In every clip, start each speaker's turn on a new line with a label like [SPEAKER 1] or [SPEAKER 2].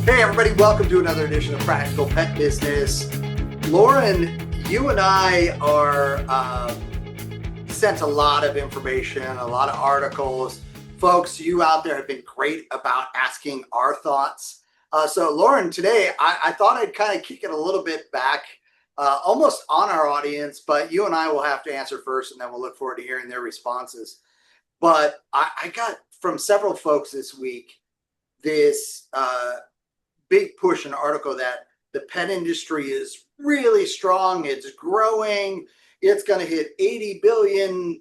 [SPEAKER 1] Hey, everybody, welcome to another edition of Practical Pet Business. Lorin, you and I are sent a lot of information, a lot of articles. Folks, you out there have been great about asking our thoughts. So, Lorin, today I thought I'd kind of kick it a little bit back, almost on our audience, but you and I will have to answer first, and then we'll look forward to hearing their responses. But I got from several folks this week this big push in an article that the pet industry is really strong. It's growing. It's going to hit 80 billion,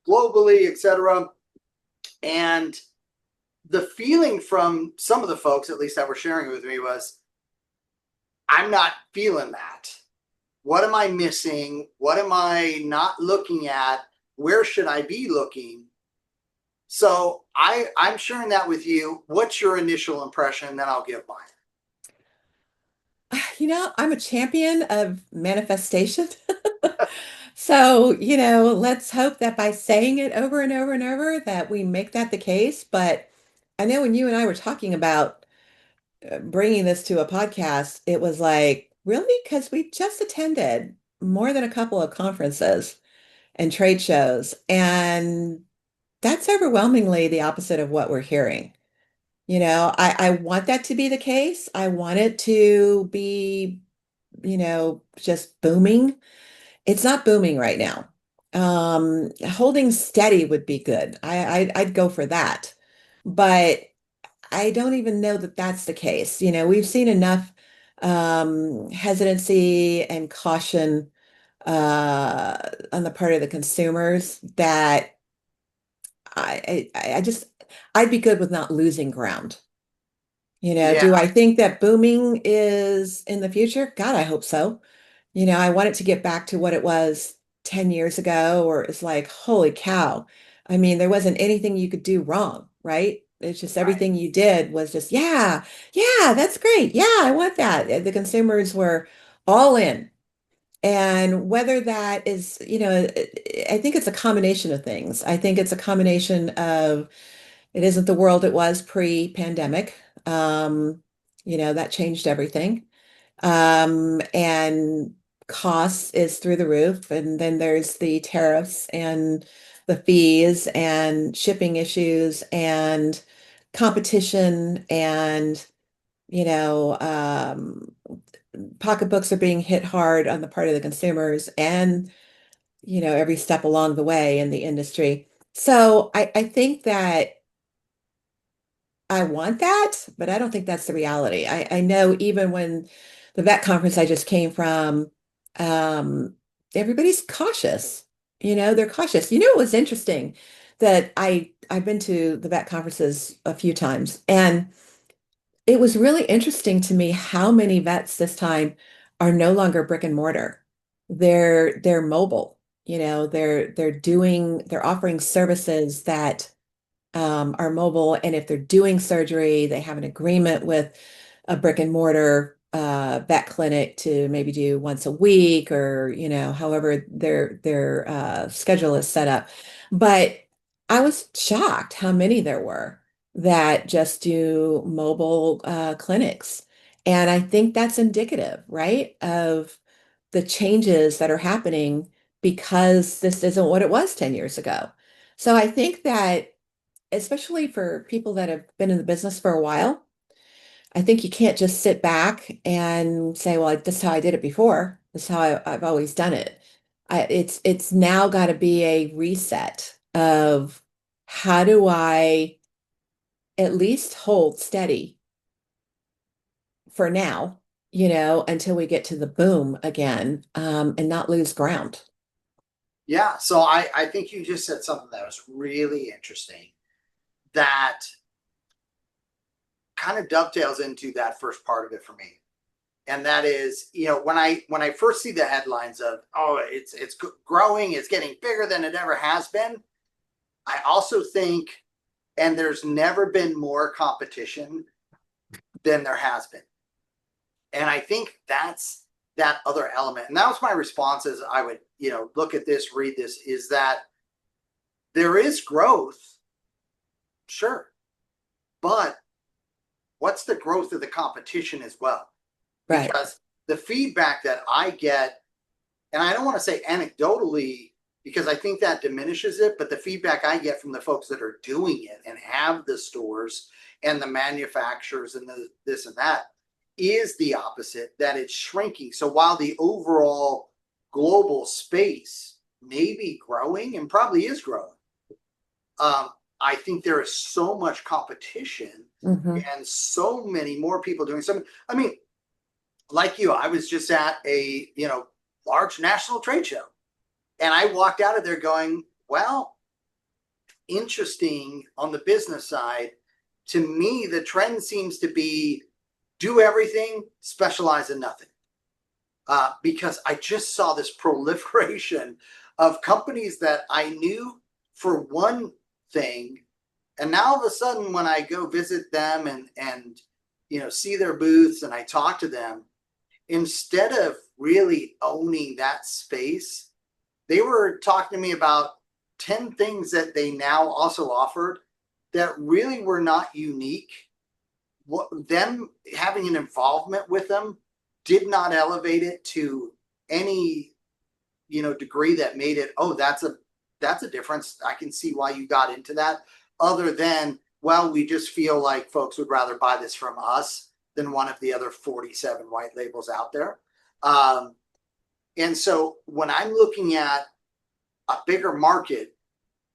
[SPEAKER 1] globally, et cetera. And the feeling from some of the folks, at least that were sharing it with me, was I'm not feeling that. What am I missing? What am I not looking at? Where should I be looking? So I'm sharing that with you. What's your initial impression? Then I'll give mine.
[SPEAKER 2] I'm a champion of manifestation. So, let's hope that by saying it over and over and over that we make that the case. But I know when you and I were talking about bringing this to a podcast, it was like, really? Because we just attended more than a couple of conferences and trade shows, and that's overwhelmingly the opposite of what we're hearing. I want that to be the case. I want it to be just booming. It's not booming right now. Holding steady would be good. I'd go for that. But I don't even know that that's the case. We've seen enough hesitancy and caution on the part of the consumers that I just I'd be good with not losing ground.
[SPEAKER 1] Yeah,
[SPEAKER 2] Do I think that booming is in the future? God, I hope so. I want it to get back to what it was 10 years ago, or it's like, holy cow. I mean, there wasn't anything you could do wrong, right? It's just
[SPEAKER 1] right.
[SPEAKER 2] everything you did was just, yeah, yeah, that's great. Yeah, I want that. The consumers were all in. And whether that is, I think it's a combination of things. I think it's a combination of it isn't the world it was pre-pandemic. Um, that changed everything. And costs is through the roof. And then there's the tariffs and the fees and shipping issues and competition and, you know, um, pocketbooks are being hit hard on the part of the consumers and, every step along the way in the industry. So I think that I want that, but I don't think that's the reality. I know even when the vet conference I just came from, um, everybody's cautious. They're cautious. It was interesting that I've been to the vet conferences a few times, and it was really interesting to me how many vets this time are no longer brick and mortar. They're mobile. They're offering services that are mobile. And if they're doing surgery, they have an agreement with a brick and mortar vet clinic to maybe do once a week or, however their schedule is set up. But I was shocked how many there were that just do mobile clinics. And I think that's indicative, right, of the changes that are happening because this isn't what it was 10 years ago. So I think that especially for people that have been in the business for a while, I think you can't just sit back and say, well, this is how I did it before. This is how I've always done it. It's now got to be a reset of how do I at least hold steady for now, until we get to the boom again, and not lose ground.
[SPEAKER 1] Yeah. So I think you just said something that was really interesting that kind of dovetails into that first part of it for me. And that is, when I first see the headlines of, oh, it's growing, it's getting bigger than it ever has been. I also think, and there's never been more competition than there has been. And I think that's that other element. And that was my response as I would, look at this, read this, is that there is growth, sure, but what's the growth of the competition as well?
[SPEAKER 2] Right.
[SPEAKER 1] Because the feedback that I get, and I don't want to say anecdotally because I think that diminishes it, but the feedback I get from the folks that are doing it and have the stores and the manufacturers and the this and that is the opposite, that it's shrinking. So while the overall global space may be growing and probably is growing, I think there is so much competition
[SPEAKER 2] Hmm.
[SPEAKER 1] and so many more people doing something. I mean, like you, I was just at a large national trade show, and I walked out of there going, "Well, interesting on the business side." To me, the trend seems to be do everything, specialize in nothing. Because I just saw this proliferation of companies that I knew for one thing, and now all of a sudden, when I go visit them and see their booths and I talk to them, instead of really owning that space, they were talking to me about 10 things that they now also offered that really were not unique. What them having an involvement with them did not elevate it to any degree that made it, oh, that's a difference. I can see why you got into that. Other than, well, we just feel like folks would rather buy this from us than one of the other 47 white labels out there. And so when I'm looking at a bigger market,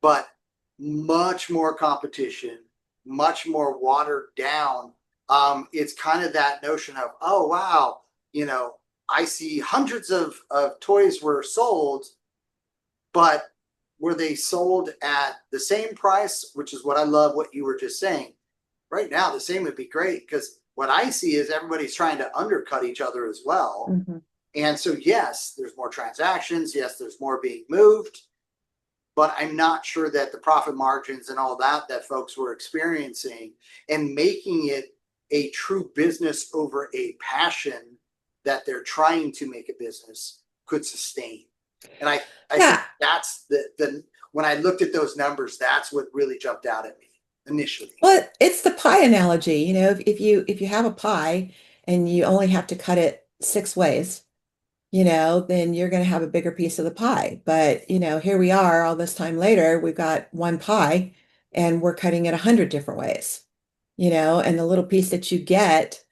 [SPEAKER 1] but much more competition, much more watered down, it's kind of that notion of, oh, wow, I see hundreds of toys were sold, but were they sold at the same price, which is what I love what you were just saying. Right now, the same would be great because what I see is everybody's trying to undercut each other as well.
[SPEAKER 2] Hmm.
[SPEAKER 1] And so, yes, there's more transactions. Yes, there's more being moved, but I'm not sure that the profit margins and all that folks were experiencing and making it a true business over a passion that they're trying to make a business could sustain. And I think
[SPEAKER 2] Yeah.
[SPEAKER 1] that's the when I looked at those numbers, that's what really jumped out at me initially.
[SPEAKER 2] Well, it's the pie analogy. If you have a pie and you only have to cut it 6 ways, then you're going to have a bigger piece of the pie. But, here we are all this time later, we've got one pie and we're cutting it 100 different ways, and the little piece that you get,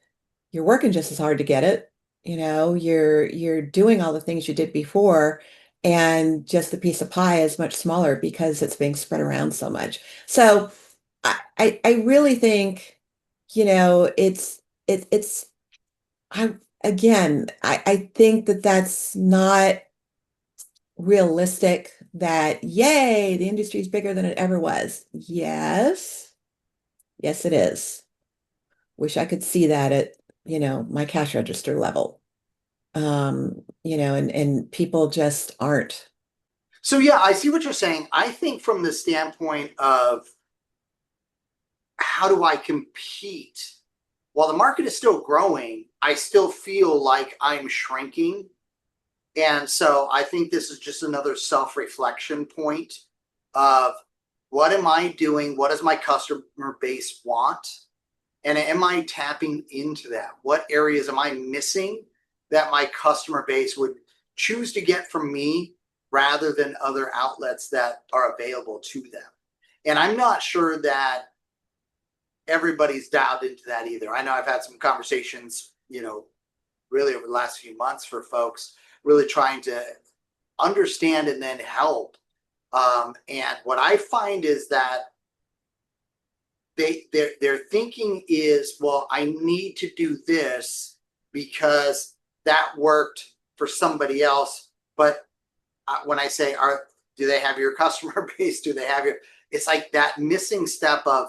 [SPEAKER 2] you're working just as hard to get it. You're doing all the things you did before, and just the piece of pie is much smaller because it's being spread around so much. So I really think, it's I again, I think that that's not realistic, that yay, the industry is bigger than it ever was. Yes. Yes, it is. Wish I could see that at, my cash register level. And people just aren't.
[SPEAKER 1] So yeah, I see what you're saying. I think from the standpoint of how do I compete? While the market is still growing, I still feel like I'm shrinking. And so I think this is just another self-reflection point of what am I doing? What does my customer base want? And am I tapping into that? What areas am I missing that my customer base would choose to get from me rather than other outlets that are available to them? And I'm not sure that everybody's dialed into that either. I know I've had some conversations, really over the last few months for folks really trying to understand and then help. And what I find is that their thinking is, well, I need to do this because that worked for somebody else. But when I say, do they have your customer base? Do they have your? It's like that missing step of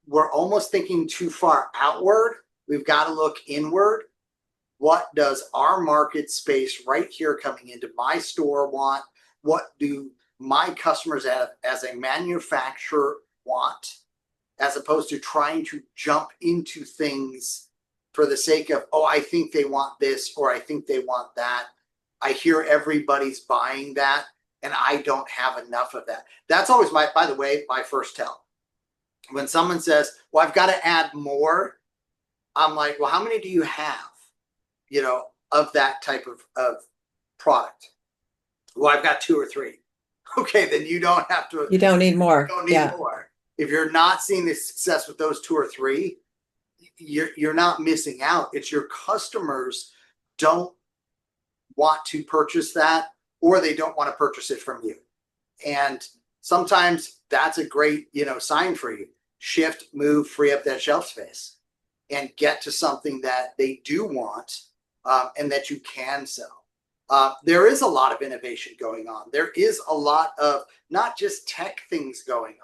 [SPEAKER 1] we're almost thinking too far outward. We've got to look inward. What does our market space right here coming into my store want? What do my customers as a manufacturer want? As opposed to trying to jump into things for the sake of, oh, I think they want this or I think they want that. I hear everybody's buying that and I don't have enough of that. That's always by the way, my first tell. When someone says, well, I've got to add more, I'm like, well, how many do you have, of that type of product? Well, I've got 2 or 3. Okay, then you don't have to,
[SPEAKER 2] You don't need more.
[SPEAKER 1] don't need
[SPEAKER 2] Yeah.
[SPEAKER 1] more. If you're not seeing the success with those 2 or 3, you're not missing out. It's your customers don't want to purchase that, or they don't want to purchase it from you. And sometimes that's a great, sign for you. Shift, move, free up that shelf space and get to something that they do want, and that you can sell. There is a lot of innovation going on. There is a lot of not just tech things going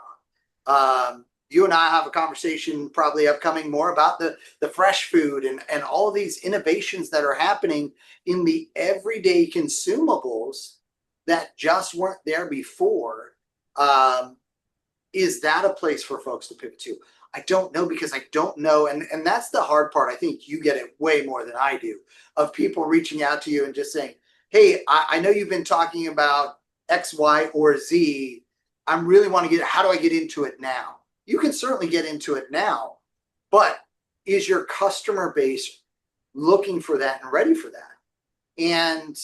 [SPEAKER 1] on. You and I have a conversation probably upcoming more about the fresh food and all of these innovations that are happening in the everyday consumables that just weren't there before. Is that a place for folks to pivot to? I don't know, because I don't know. And that's the hard part. I think you get it way more than I do, of people reaching out to you and just saying, hey, I know you've been talking about X, Y, or Z. I really want to how do I get into it now? You can certainly get into it now, but is your customer base looking for that and ready for that? And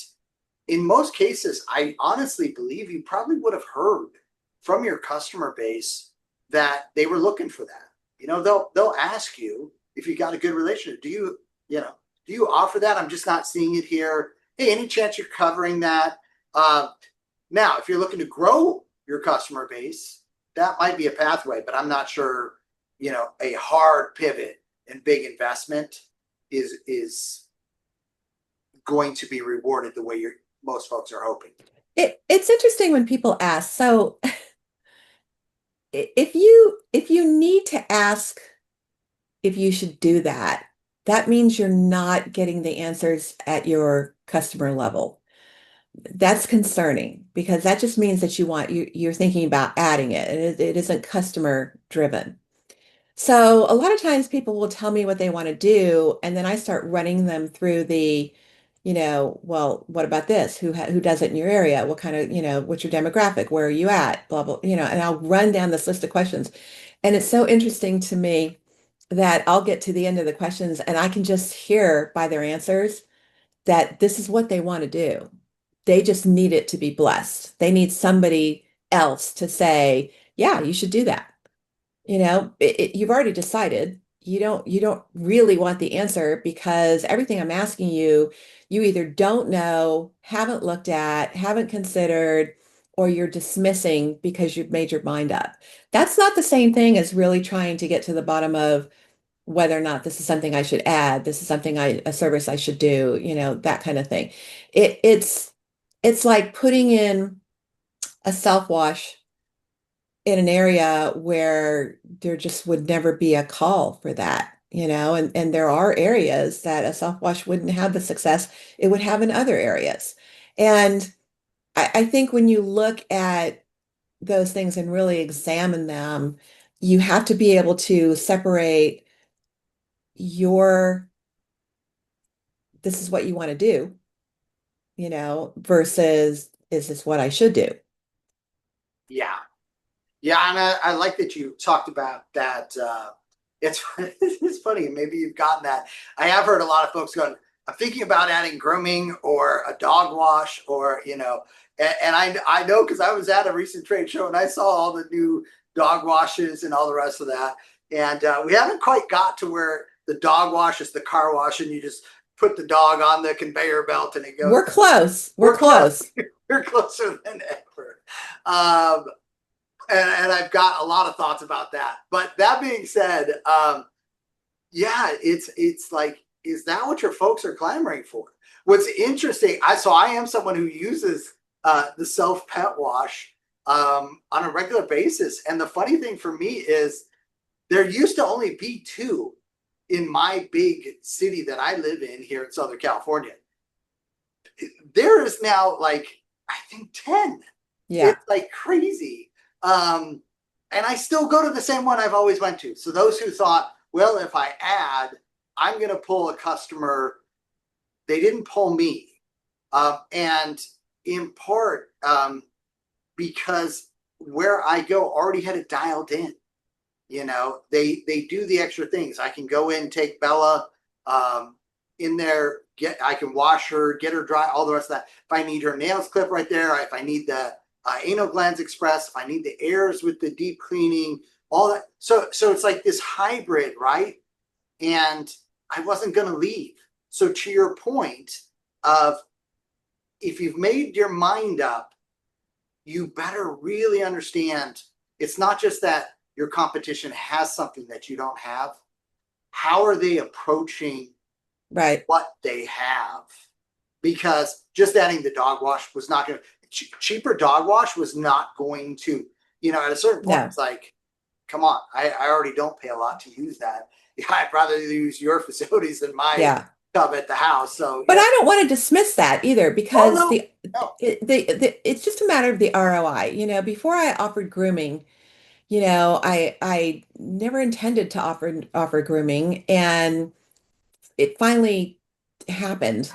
[SPEAKER 1] in most cases, I honestly believe you probably would have heard from your customer base that they were looking for that. They'll ask you if you got a good relationship. Do you offer that? I'm just not seeing it here. Hey, any chance you're covering that? Now, if you're looking to grow your customer base, that might be a pathway, but I'm not sure, a hard pivot and big investment is going to be rewarded the way most folks are hoping.
[SPEAKER 2] It's interesting when people ask. So if you need to ask if you should do that, that means you're not getting the answers at your customer level. That's concerning, because that just means that you're thinking about adding it, and it isn't customer driven. So a lot of times people will tell me what they want to do, and then I start running them through well, what about this? Who does it in your area? What kind of, what's your demographic? Where are you at? Blah, blah, and I'll run down this list of questions. And it's so interesting to me that I'll get to the end of the questions and I can just hear by their answers that this is what they want to do. They just need it to be blessed. They need somebody else to say, yeah, you should do that. You've already decided. You don't really want the answer, because everything I'm asking you, you either don't know, haven't looked at, haven't considered, or you're dismissing because you've made your mind up. That's not the same thing as really trying to get to the bottom of whether or not this is something I should add, this is something a service I should do, that kind of thing. It's like putting in a self-wash in an area where there just would never be a call for that, and there are areas that a self-wash wouldn't have the success it would have in other areas. And I think when you look at those things and really examine them, you have to be able to separate your, this is what you want to do, versus is this what I should do?
[SPEAKER 1] Yeah. Yeah, and I like that you talked about that. It's it's funny. Maybe you've gotten that. I have heard a lot of folks going, "I'm thinking about adding grooming or a dog wash, or and I know, because I was at a recent trade show and I saw all the new dog washes and all the rest of that. And we haven't quite got to where the dog wash is the car wash and you just put the dog on the conveyor belt and it goes.
[SPEAKER 2] We're close. We're close.
[SPEAKER 1] We're closer than ever. And I've got a lot of thoughts about that. But that being said, yeah, it's like, is that what your folks are clamoring for? What's interesting, I am someone who uses the self pet wash on a regular basis. And the funny thing for me is there used to only be 2 in my big city that I live in here in Southern California. There is now, like, I think 10.
[SPEAKER 2] Yeah.
[SPEAKER 1] It's like crazy. And I still go to the same one I've always went to. So those who thought, well, if I add, I'm going to pull a customer, they didn't pull me. And in part, because where I go already had it dialed in. They do the extra things. I can go in, take Bella um, in there, I can wash her, get her dry, all the rest of that. If I need her nails clipped right there, if I need the anal glands expressed, if I need the airs with the deep cleaning, all that. So it's like this hybrid, right? And I wasn't going to leave. So to your point of, if you've made your mind up, you better really understand it's not just that your competition has something that you don't have. How are they approaching
[SPEAKER 2] Right.
[SPEAKER 1] what they have? Because just adding the dog wash was not going to, cheaper dog wash was not going to, at a certain point,
[SPEAKER 2] No.
[SPEAKER 1] it's like, come on, I already don't pay a lot to use that. Yeah, I'd rather use your facilities than my
[SPEAKER 2] Yeah.
[SPEAKER 1] tub at the house. So
[SPEAKER 2] But
[SPEAKER 1] yeah.
[SPEAKER 2] I don't want to dismiss that either
[SPEAKER 1] Oh
[SPEAKER 2] because
[SPEAKER 1] no, no.
[SPEAKER 2] it's just a matter of the ROI. Before I offered grooming, I never intended to offer grooming, and it finally happened,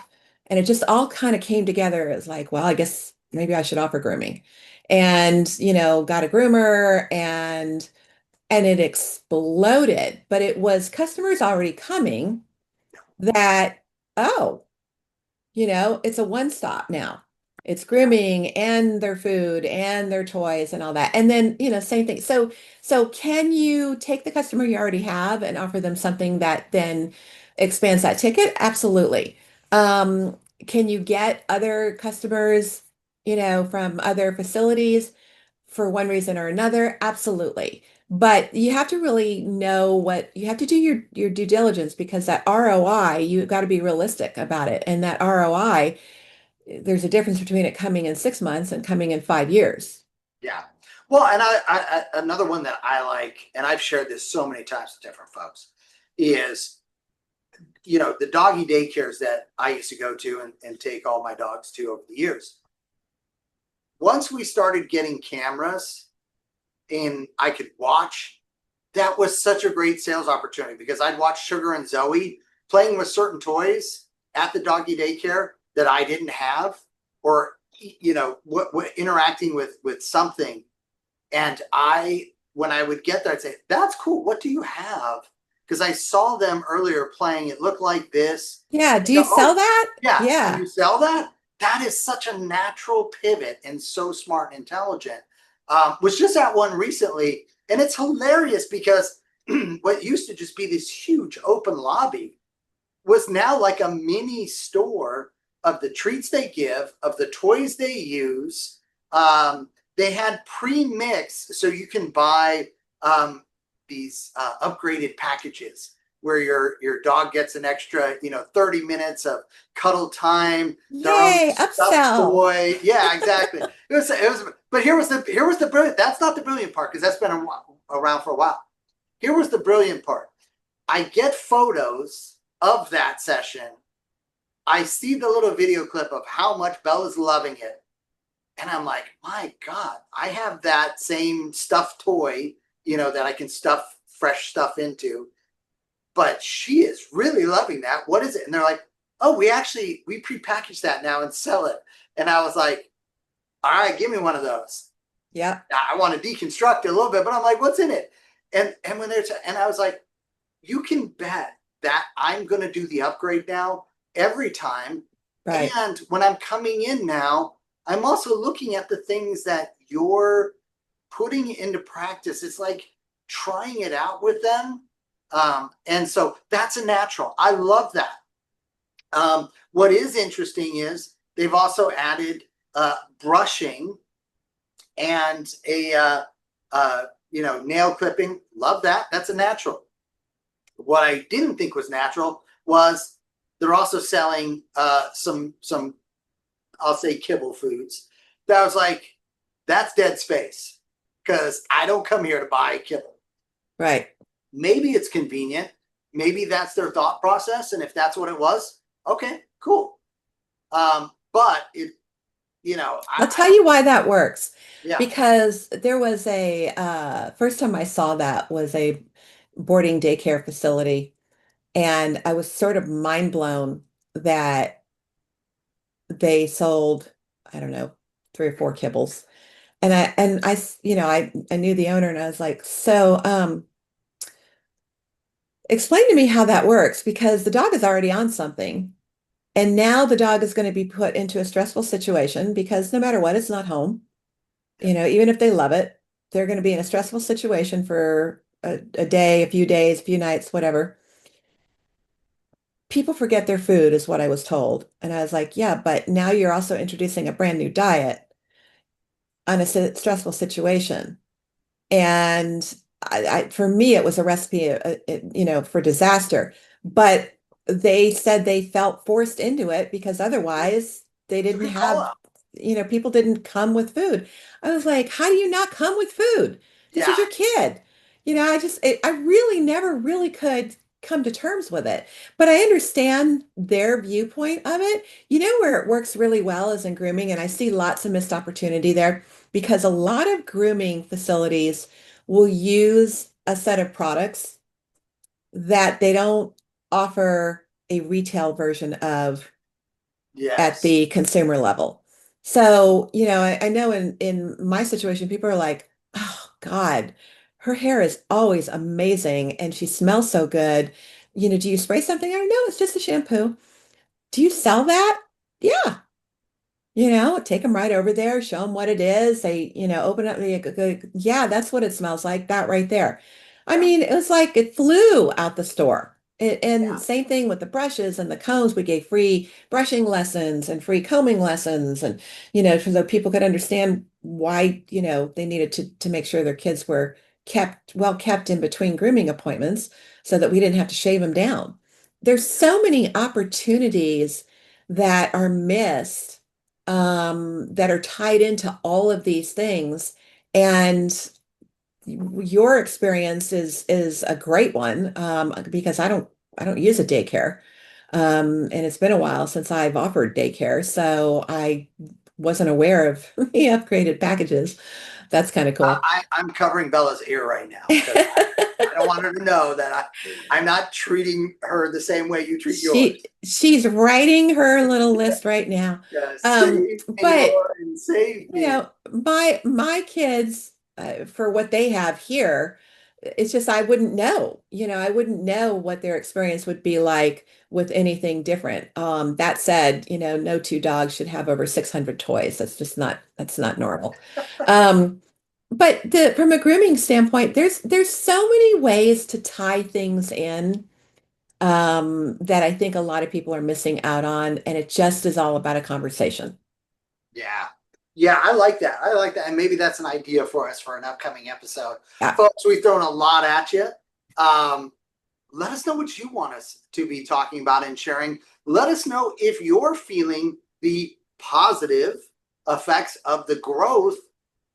[SPEAKER 2] and it just all kind of came together as like, well, I guess maybe I should offer grooming. And, got a groomer, and it exploded, but it was customers already coming that, oh, it's a one stop now. It's grooming and their food and their toys and all that. And then, same thing. So can you take the customer you already have and offer them something that then expands that ticket? Absolutely. Um, can you get other customers, from other facilities for one reason or another? Absolutely. But you have to really know what you have to do your due diligence, because that ROI, you've got to be realistic about it. And that ROI, there's a difference between it coming in 6 months and coming in 5 years.
[SPEAKER 1] Yeah. Well, and another one that I like, and I've shared this so many times with different folks, is the doggy daycares that I used to go to and take all my dogs to over the years. Once we started getting cameras and I could watch, that was such a great sales opportunity, because I'd watch Sugar and Zoe playing with certain toys at the doggy daycare that I didn't have, or what interacting with something. And when I would get there, I'd say, that's cool. What do you have? Because I saw them earlier playing. It looked like this.
[SPEAKER 2] Yeah.
[SPEAKER 1] I
[SPEAKER 2] Do
[SPEAKER 1] go,
[SPEAKER 2] you sell
[SPEAKER 1] oh,
[SPEAKER 2] that?
[SPEAKER 1] yeah. And
[SPEAKER 2] Yeah.
[SPEAKER 1] you sell that? That is such a natural pivot and so smart and intelligent. Was just at one recently. And it's hilarious because what used to just be this huge open lobby was now like a mini store of the treats they give, of the toys they use. They had pre-mix, so you can buy these upgraded packages where your dog gets an extra 30 minutes of cuddle time, their own
[SPEAKER 2] Yay,
[SPEAKER 1] stuffed
[SPEAKER 2] upsell.
[SPEAKER 1] toy. Yeah, exactly. It was but here was the brilliant, that's not the brilliant part, because that's been around for a while. Here was the brilliant part. I get photos of that session. I see the little video clip of how much Bella's loving it. And I'm like, my God, I have that same stuffed toy, that I can stuff fresh stuff into. But she is really loving that. What is it? And they're like, oh, we prepackaged that now and sell it. And I was like, all right, give me one of those.
[SPEAKER 2] Yeah.
[SPEAKER 1] I want to deconstruct it a little bit, but I'm like, what's in it? And when and I was like, you can bet that I'm going to do the upgrade now every time.
[SPEAKER 2] Right.
[SPEAKER 1] And when I'm coming in now, I'm also looking at the things that you're putting into practice. It's like trying it out with them. And so that's a natural. I love that. What is interesting is they've also added brushing and nail clipping. Love that. That's a natural. What I didn't think was natural was they're also selling some I'll say kibble foods. That was like, that's dead space, because I don't come here to buy kibble.
[SPEAKER 2] Right.
[SPEAKER 1] Maybe it's convenient. Maybe that's their thought process, and if that's what it was, okay, cool. But it,
[SPEAKER 2] I'll tell you why that works.
[SPEAKER 1] yeah,
[SPEAKER 2] Because there was a first time I saw that was a boarding daycare facility, and I was sort of mind blown that they sold, I don't know, 3 or 4 kibbles. And I knew the owner, and I was like, so explain to me how that works because the dog is already on something. And now the dog is going to be put into a stressful situation because no matter what, it's not home. Even if they love it, they're going to be in a stressful situation for a day, a few days, a few nights, whatever. People forget their food, is what I was told. And I was like, yeah, but now you're also introducing a brand new diet on a stressful situation. And for me, it was a recipe, for disaster. But they said they felt forced into it because otherwise they
[SPEAKER 1] It's a
[SPEAKER 2] didn't
[SPEAKER 1] good call
[SPEAKER 2] have,
[SPEAKER 1] out.
[SPEAKER 2] people didn't come with food. I was like, how do you not come with food? This is
[SPEAKER 1] Yeah,
[SPEAKER 2] your kid. I really never really could come to terms with it. But I understand their viewpoint of it. You know where it works really well is in grooming, and I see lots of missed opportunity there because a lot of grooming facilities will use a set of products that they don't offer a retail version of at
[SPEAKER 1] yes.
[SPEAKER 2] the consumer level. So, I know in my situation, people are like, oh God, her hair is always amazing and she smells so good. Do you spray something? I don't know, it's just a shampoo. Do you sell that? Yeah. Take them right over there, show them what it is. They, open up yeah, that's what it smells like, that right there. I
[SPEAKER 1] Yeah,
[SPEAKER 2] mean, it was like it flew out the store. And
[SPEAKER 1] yeah.
[SPEAKER 2] same thing with the brushes and the combs. We gave free brushing lessons and free combing lessons, and so that people could understand why, they needed to make sure their kids were well kept in between grooming appointments so that we didn't have to shave them down. There's so many opportunities that are missed that are tied into all of these things. And your experience is a great one because I don't use a daycare. And it's been a while since I've offered daycare, so I wasn't aware of the upgraded packages. That's kind of cool.
[SPEAKER 1] I'm covering Bella's ear right now because I don't want her to know that I'm not treating her the same way you treat yours.
[SPEAKER 2] She's writing her little list right now.
[SPEAKER 1] Yeah, save me,
[SPEAKER 2] But
[SPEAKER 1] Lauren, save me.
[SPEAKER 2] my kids, for what they have here, it's just I wouldn't know. I wouldn't know what their experience would be like with anything different. That said, no two dogs should have over 600 toys. That's not normal. Um, but from a grooming standpoint, there's so many ways to tie things in that I think a lot of people are missing out on, and it just is all about a conversation.
[SPEAKER 1] Yeah. Yeah, I like that. I like that. And maybe that's an idea for us for an upcoming episode.
[SPEAKER 2] Yeah.
[SPEAKER 1] Folks, we've thrown a lot at you. Um, let us know what you want us to be talking about and sharing. Let us know if you're feeling the positive effects of the growth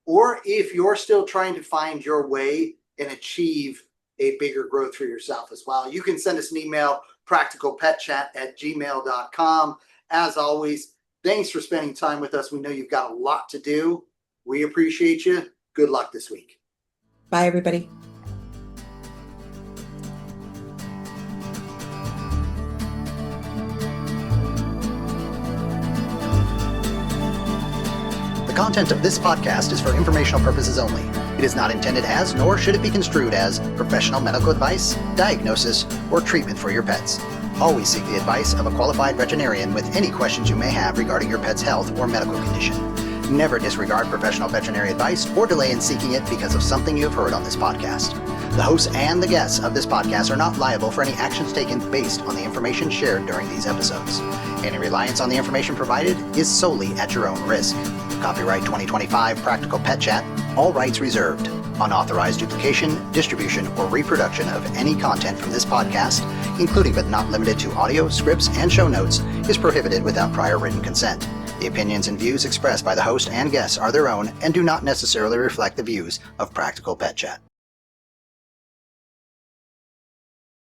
[SPEAKER 1] or if you're still trying to find your way and achieve a bigger growth for yourself as well. You can send us an email, practicalpetchat@gmail.com. As always, thanks for spending time with us. We know you've got a lot to do. We appreciate you. Good luck this week.
[SPEAKER 2] Bye, everybody.
[SPEAKER 1] The content of this podcast is for informational purposes only. It is not intended as, nor should it be construed as, professional medical advice, diagnosis, or treatment for your pets. Always seek the advice of a qualified veterinarian with any questions you may have regarding your pet's health or medical condition. Never disregard professional veterinary advice or delay in seeking it because of something you have heard on this podcast. The hosts and the guests of this podcast are not liable for any actions taken based on the information shared during these episodes. Any reliance on the information provided is solely at your own risk. Copyright 2025 Practical Pet Chat, all rights reserved. Unauthorized duplication, distribution, or reproduction of any content from this podcast, including but not limited to audio, scripts, and show notes, is prohibited without prior written consent. The opinions and views expressed by the host and guests are their own and do not necessarily reflect the views of Practical Pet Chat.